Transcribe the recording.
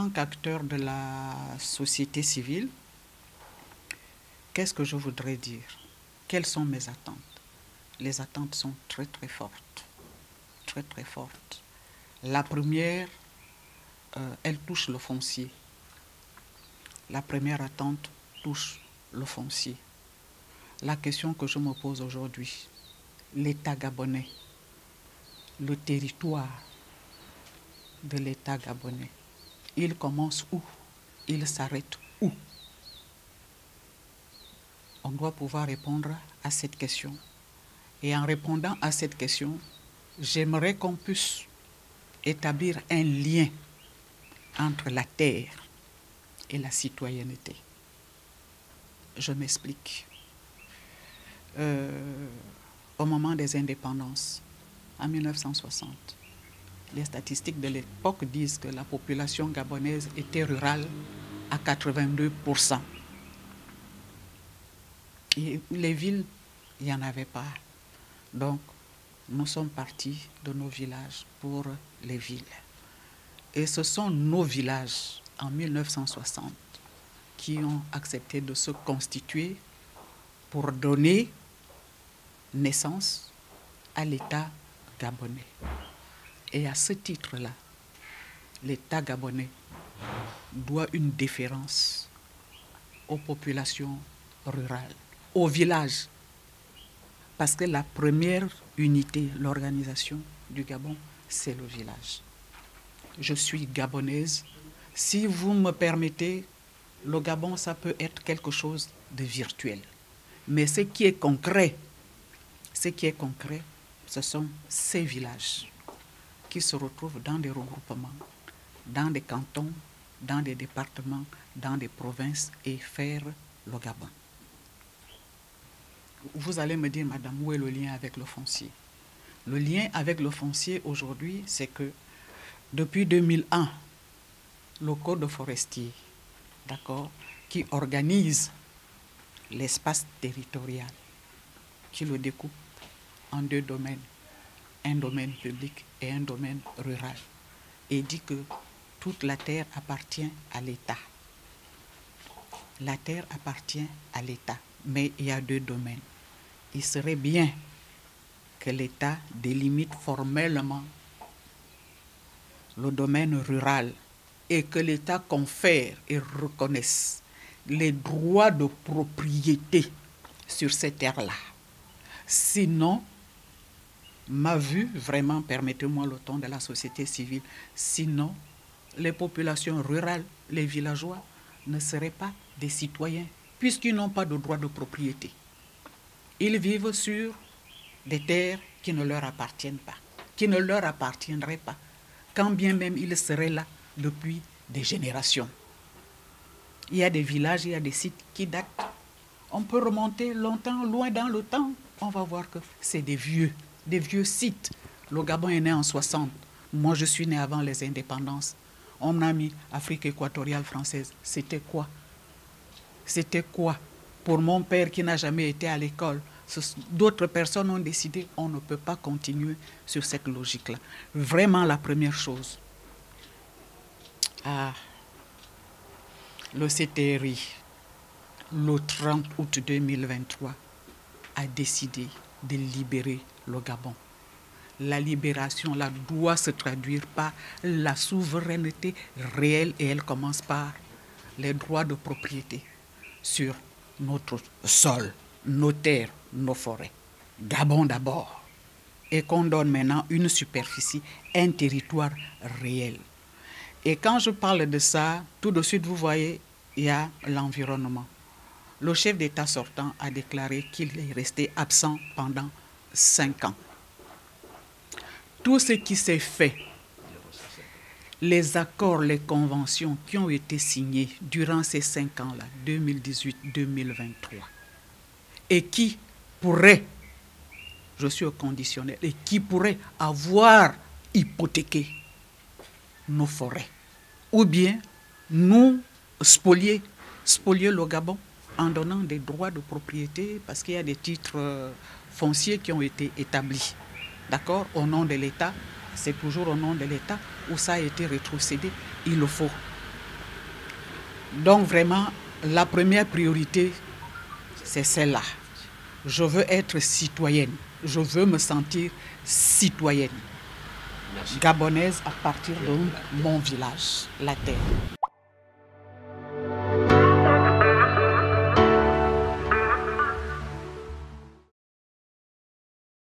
tant qu'acteur de la société civile, qu'est-ce que je voudrais dire? Quelles sont mes attentes? Les attentes sont très très fortes. Très très fortes. La première, elle touche le foncier. La première attente touche le foncier. La question que je me pose aujourd'hui, l'État gabonais, le territoire de l'État gabonais, il commence où? Il s'arrête où? On doit pouvoir répondre à cette question. Et en répondant à cette question, j'aimerais qu'on puisse établir un lien entre la terre et la citoyenneté. Je m'explique. Au moment des indépendances, en 1960, les statistiques de l'époque disent que la population gabonaise était rurale à 82%. Et les villes, il n'y en avait pas. Donc, nous sommes partis de nos villages pour les villes. Et ce sont nos villages, en 1960, qui ont accepté de se constituer pour donner naissance à l'État gabonais. Et à ce titre-là, l'État gabonais doit une déférence aux populations rurales, aux villages. Parce que la première unité, l'organisation du Gabon, c'est le village. Je suis gabonaise. Si vous me permettez, le Gabon, ça peut être quelque chose de virtuel. Mais ce qui est concret, ce sont ces villages qui se retrouvent dans des regroupements, dans des cantons, dans des départements, dans des provinces et faire le Gabon. Vous allez me dire, madame, où est le lien avec le foncier? Le lien avec le foncier aujourd'hui, c'est que depuis 2001, le Code forestier, d'accord, qui organise l'espace territorial, qui le découpe en deux domaines, un domaine public et un domaine rural, et dit que toute la terre appartient à l'État. La terre appartient à l'État, mais il y a deux domaines. Il serait bien que l'État délimite formellement le domaine rural et que l'État confère et reconnaisse les droits de propriété sur ces terres-là. Sinon, ma vue, vraiment, permettez-moi le ton de la société civile, sinon, les populations rurales, les villageois, ne seraient pas des citoyens, puisqu'ils n'ont pas de droit de propriété. Ils vivent sur des terres qui ne leur appartiennent pas, qui ne leur appartiendraient pas, quand bien même ils seraient là depuis des générations. Il y a des villages, il y a des sites qui datent. On peut remonter longtemps, loin dans le temps, on va voir que c'est des vieux sites. Le Gabon est né en 60. Moi, je suis né avant les indépendances. On a mis Afrique équatoriale française. C'était quoi? C'était quoi? Pour mon père qui n'a jamais été à l'école, d'autres personnes ont décidé on ne peut pas continuer sur cette logique-là. Vraiment, la première chose. Le CTRI, le 30 août 2023, a décidé de libérer le Gabon. La libération là doit se traduire par la souveraineté réelle et elle commence par les droits de propriété sur notre sol, nos terres, nos forêts. Gabon d'abord. Et qu'on donne maintenant une superficie, un territoire réel. Et quand je parle de ça, tout de suite, vous voyez, il y a l'environnement. Le chef d'État sortant a déclaré qu'il est resté absent pendant 5 ans. Tout ce qui s'est fait, les accords, les conventions qui ont été signés durant ces 5 ans-là, 2018-2023, et qui pourraient, je suis au conditionnel, et qui pourraient avoir hypothéqué nos forêts, ou bien nous spolier le Gabon en donnant des droits de propriété, parce qu'il y a des titres fonciers qui ont été établis, d'accord, au nom de l'État. C'est toujours au nom de l'État où ça a été rétrocédé, il le faut. Donc vraiment, la première priorité, c'est celle-là. Je veux être citoyenne. Je veux me sentir citoyenne. Gabonaise à partir de mon village, la terre.